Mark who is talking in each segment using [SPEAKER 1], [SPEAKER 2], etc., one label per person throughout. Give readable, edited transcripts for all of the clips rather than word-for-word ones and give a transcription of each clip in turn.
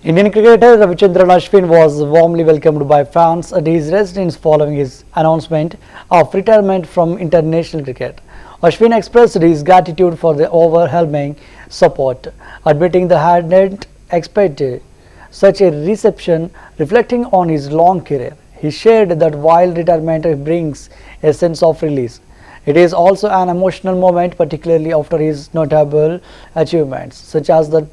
[SPEAKER 1] Indian cricketer Ravichandran Ashwin was warmly welcomed by fans at his residence following his announcement of retirement from international cricket. Ashwin expressed his gratitude for the overwhelming support, admitting they hadn't expected such a reception, reflecting on his long career. He shared that while retirement brings a sense of release, it is also an emotional moment, particularly after his notable achievements, such as the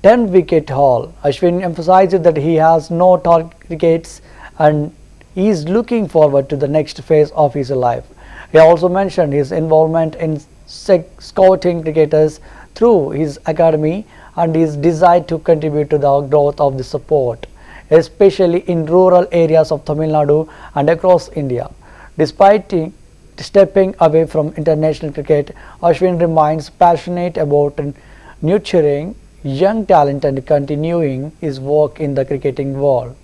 [SPEAKER 1] 10-wicket haul. Ashwin emphasized that he has no targets and is looking forward to the next phase of his life. He also mentioned his involvement in scouting cricketers through his academy and his desire to contribute to the growth of the sport, especially in rural areas of Tamil Nadu and across India. Despite stepping away from international cricket, Ashwin remains passionate about nurturing young talent and continuing his work in the cricketing world.